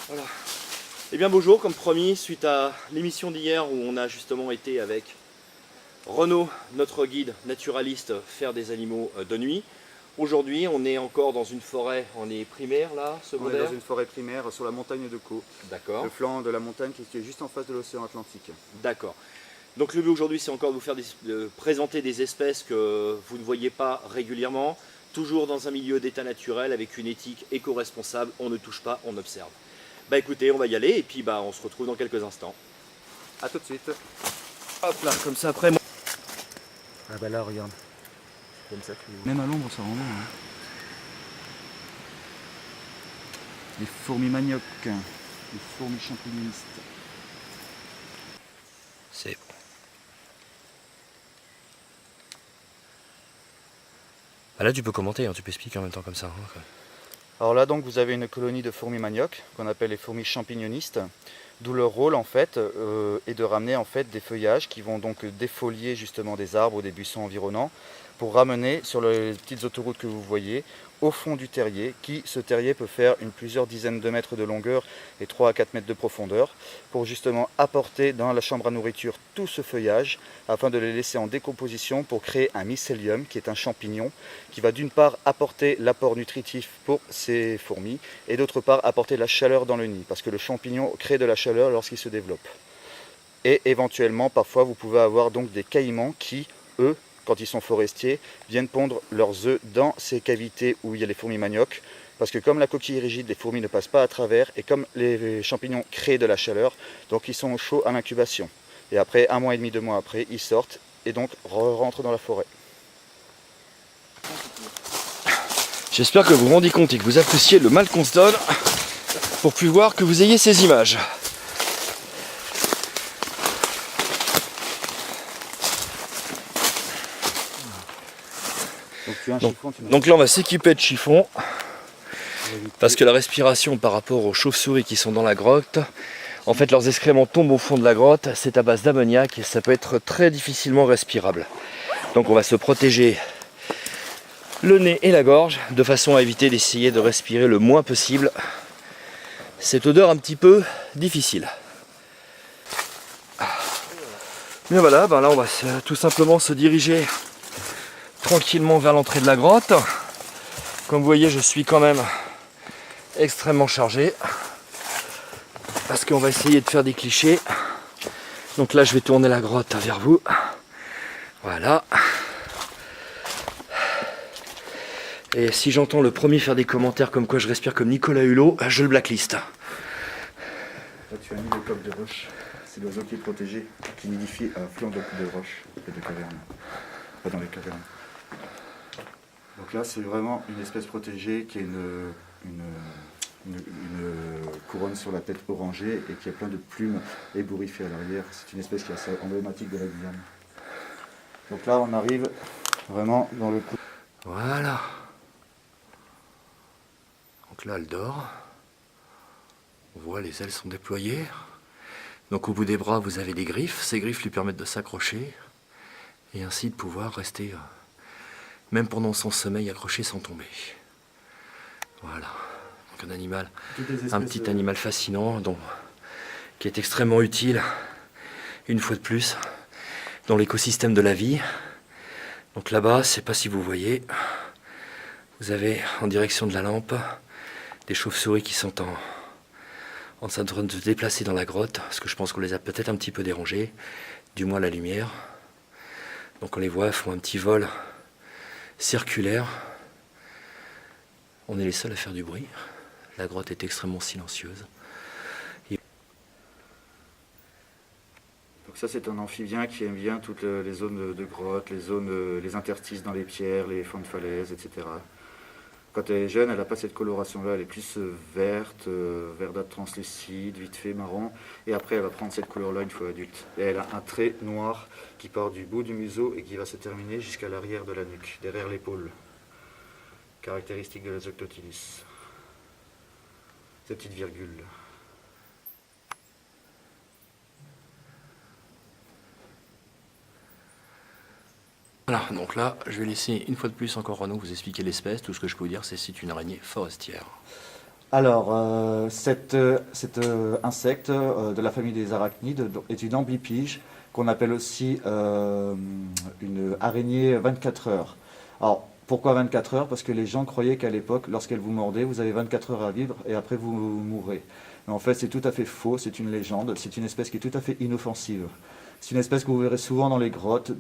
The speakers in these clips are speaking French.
Voilà. Eh bien bonjour, comme promis, suite à l'émission d'hier où on a justement été avec Renaud, notre guide naturaliste, faire des animaux de nuit. Aujourd'hui, on est encore dans une forêt, on est primaire là, On est secondaire. dans une forêt primaire sur la montagne de Caux. D'accord. Le flanc de la montagne qui est juste en face de l'océan Atlantique. D'accord. Donc le but aujourd'hui, c'est encore de vous faire présenter des espèces que vous ne voyez pas régulièrement, toujours dans un milieu d'état naturel avec une éthique éco-responsable, on ne touche pas, on observe. Bah écoutez, on va y aller et puis bah on se retrouve dans quelques instants. A tout de suite. Hop là, comme ça après moi. Ah bah là regarde. Comme ça, Même à l'ombre ça rend bien. Hein. Les fourmis manioc, les fourmis champignonistes. C'est bon. Ah là tu peux commenter, hein, tu peux expliquer en même temps comme ça. Hein. Alors là donc vous avez une colonie de fourmis manioc qu'on appelle les fourmis champignonistes, d'où leur rôle en fait est de ramener en fait des feuillages qui vont donc défolier justement des arbres ou des buissons environnants pour ramener sur les petites autoroutes que vous voyez au fond du terrier, ce terrier peut faire plusieurs dizaines de mètres de longueur et 3 à 4 mètres de profondeur, pour justement apporter dans la chambre à nourriture tout ce feuillage, afin de les laisser en décomposition pour créer un mycélium, qui est un champignon, qui va d'une part apporter l'apport nutritif pour ces fourmis, et d'autre part apporter la chaleur dans le nid, parce que le champignon crée de la chaleur lorsqu'il se développe. Et éventuellement, parfois, vous pouvez avoir donc des caïmans qui, eux, quand ils sont forestiers, viennent pondre leurs œufs dans ces cavités où il y a les fourmis manioc, parce que comme la coquille est rigide, les fourmis ne passent pas à travers, et comme les champignons créent de la chaleur, donc ils sont au chaud à l'incubation. Et après, 1 mois et demi, 2 mois après, ils sortent, et donc rentrent dans la forêt. J'espère que vous vous rendez compte et que vous appréciez le mal qu'on se donne pour pouvoir que vous ayez ces images. Donc là on va s'équiper de chiffons parce que la respiration par rapport aux chauves-souris qui sont dans la grotte, en fait leurs excréments tombent au fond de la grotte, c'est à base d'ammoniac et ça peut être très difficilement respirable. Donc on va se protéger le nez et la gorge de façon à éviter d'essayer de respirer le moins possible cette odeur un petit peu difficile. Mais voilà, ben là on va tout simplement se diriger tranquillement vers l'entrée de la grotte. Comme vous voyez, je suis quand même extrêmement chargé parce qu'on va essayer de faire des clichés. Donc là je vais tourner la grotte vers vous. Voilà. Et si j'entends le premier faire des commentaires comme quoi je respire comme Nicolas Hulot, je le blacklist. Là tu as mis le coq de roche, c'est l'oiseau qui est protégé, qui nidifie un flanc de roche et de cavernes, pas dans les cavernes. Donc là c'est vraiment une espèce protégée qui a une couronne sur la tête orangée et qui a plein de plumes ébouriffées à l'arrière. C'est une espèce qui est assez emblématique de la Guyane. Donc là on arrive vraiment dans le coup. Voilà. Donc là elle dort. On voit les ailes sont déployées. Donc au bout des bras vous avez des griffes. Ces griffes lui permettent de s'accrocher et ainsi de pouvoir rester même pendant son sommeil accroché sans tomber. Voilà. Donc un animal, un petit animal fascinant qui est extrêmement utile, une fois de plus, dans l'écosystème de la vie. Donc là-bas, je ne sais pas si vous voyez, vous avez en direction de la lampe des chauves-souris qui sont en train de se déplacer dans la grotte, parce que je pense qu'on les a peut-être un petit peu dérangées, du moins la lumière. Donc on les voit, elles font un petit vol circulaire. On est les seuls à faire du bruit. La grotte est extrêmement silencieuse. Donc ça c'est un amphibien qui aime bien toutes les zones de grottes, les interstices dans les pierres, les flancs de falaises, etc. Quand elle est jeune, elle n'a pas cette coloration-là, elle est plus verte, verdâtre translucide, vite fait marron. Et après, elle va prendre cette couleur-là une fois adulte. Et elle a un trait noir qui part du bout du museau et qui va se terminer jusqu'à l'arrière de la nuque, derrière l'épaule. Caractéristique de la Zoctotylus. Cette petite virgule. Voilà, donc là, je vais laisser une fois de plus encore Renaud vous expliquer l'espèce. Tout ce que je peux vous dire, c'est une araignée forestière. Alors, cet insecte de la famille des arachnides est une amblypyge qu'on appelle aussi une araignée 24 heures. Alors, pourquoi 24 heures? Parce que les gens croyaient qu'à l'époque, lorsqu'elle vous mordait, vous avez 24 heures à vivre et après vous mourrez. Mais en fait, c'est tout à fait faux, c'est une légende, c'est une espèce qui est tout à fait inoffensive. C'est une espèce que vous verrez souvent dans les grottes,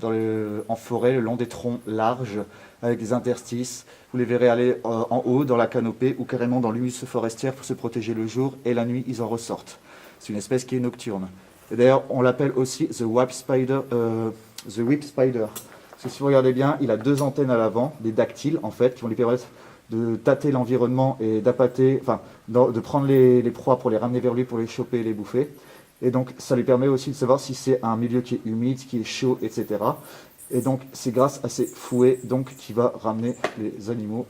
en forêt, le long des troncs larges, avec des interstices. Vous les verrez aller en haut, dans la canopée, ou carrément dans l'humus forestière pour se protéger le jour, et la nuit, ils en ressortent. C'est une espèce qui est nocturne. Et d'ailleurs, on l'appelle aussi the whip spider. Parce que si vous regardez bien, il a 2 antennes à l'avant, des dactyles en fait, qui vont lui permettre de tâter l'environnement et d'appâter, enfin, de prendre les proies pour les ramener vers lui, pour les choper et les bouffer. Et donc, ça lui permet aussi de savoir si c'est un milieu qui est humide, qui est chaud, etc. Et donc, c'est grâce à ces fouets qu'il va ramener les animaux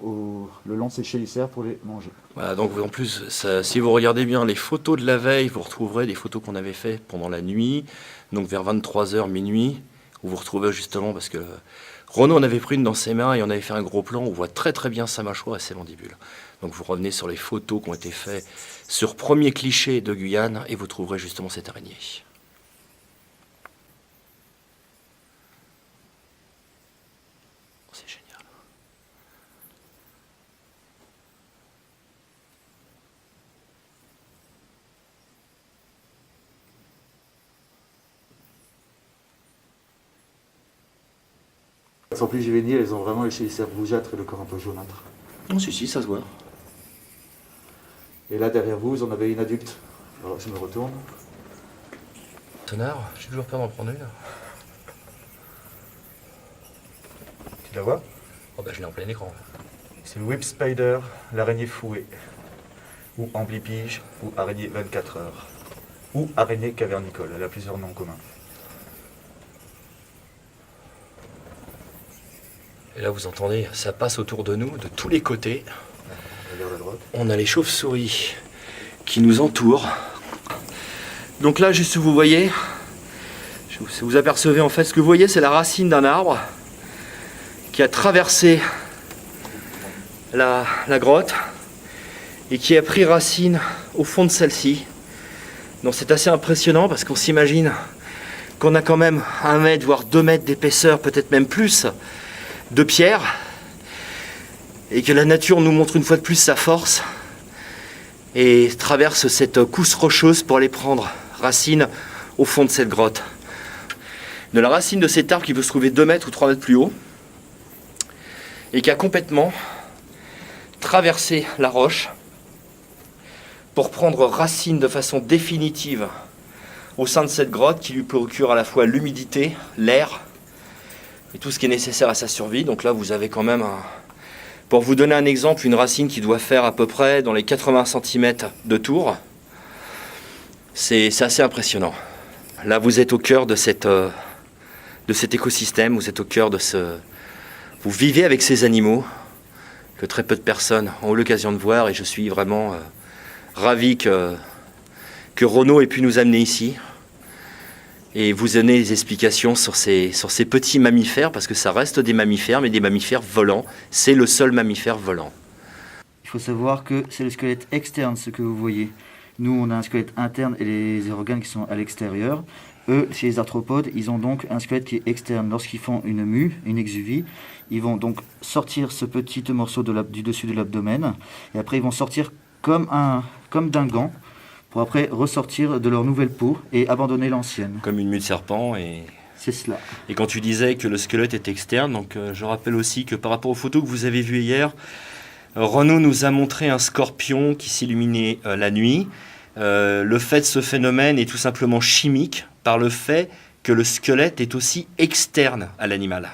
le long de ses chélicères pour les manger. Voilà, donc en plus, si vous regardez bien les photos de la veille, vous retrouverez des photos qu'on avait faites pendant la nuit, donc vers 23h, minuit, où vous retrouvez justement, parce que Renaud en avait pris une dans ses mains et on avait fait un gros plan, où on voit très très bien sa mâchoire et ses mandibules. Donc vous revenez sur les photos qui ont été faites sur premier cliché de Guyane et vous trouverez justement cette araignée. C'est génial. Elles sont plus juvéniles, elles ont vraiment les chélicères rougeâtres et le corps un peu jaunâtre. Non, si, ça se voit. Et là, derrière vous, vous en avez une adulte. Alors, je me retourne. Tonard, j'ai toujours peur d'en prendre une. Tu la vois? Oh bah je l'ai en plein écran. C'est le whip spider, l'araignée fouée. Ou amblypyge, ou araignée 24 heures. Ou araignée cavernicole, elle a plusieurs noms communs. Et là vous entendez, ça passe autour de nous, de tous les côtés. Regarde à droite. On a les chauves-souris qui nous entourent. Donc là, juste vous voyez, vous apercevez en fait, ce que vous voyez, c'est la racine d'un arbre qui a traversé la grotte et qui a pris racine au fond de celle-ci. Donc c'est assez impressionnant parce qu'on s'imagine qu'on a quand même 1 mètre, voire 2 mètres d'épaisseur, peut-être même plus, de pierre, et que la nature nous montre une fois de plus sa force et traverse cette couche rocheuse pour aller prendre racine au fond de cette grotte. De la racine de cet arbre qui peut se trouver 2 mètres ou 3 mètres plus haut et qui a complètement traversé la roche pour prendre racine de façon définitive au sein de cette grotte qui lui procure à la fois l'humidité, l'air et tout ce qui est nécessaire à sa survie. Donc là vous avez quand même pour vous donner un exemple, une racine qui doit faire à peu près dans les 80 cm de tour. C'est assez impressionnant. Là vous êtes au cœur de cet écosystème, vous êtes au cœur de vous vivez avec ces animaux que très peu de personnes ont eu l'occasion de voir et je suis vraiment ravi que Renaud ait pu nous amener ici et vous donner des explications sur ces petits mammifères, parce que ça reste des mammifères, mais des mammifères volants. C'est le seul mammifère volant. Il faut savoir que c'est le squelette externe, ce que vous voyez. Nous, on a un squelette interne et les organes qui sont à l'extérieur. Eux, chez les arthropodes, ils ont donc un squelette qui est externe. Lorsqu'ils font une mue, une exuvie, ils vont donc sortir ce petit morceau du dessus de l'abdomen, et après ils vont sortir comme d'un gant, pour après ressortir de leur nouvelle peau et abandonner l'ancienne. Comme une mue de serpent C'est cela. Et quand tu disais que le squelette est externe, donc je rappelle aussi que par rapport aux photos que vous avez vues hier, Renaud nous a montré un scorpion qui s'illuminait la nuit. Le fait de ce phénomène est tout simplement chimique par le fait que le squelette est aussi externe à l'animal.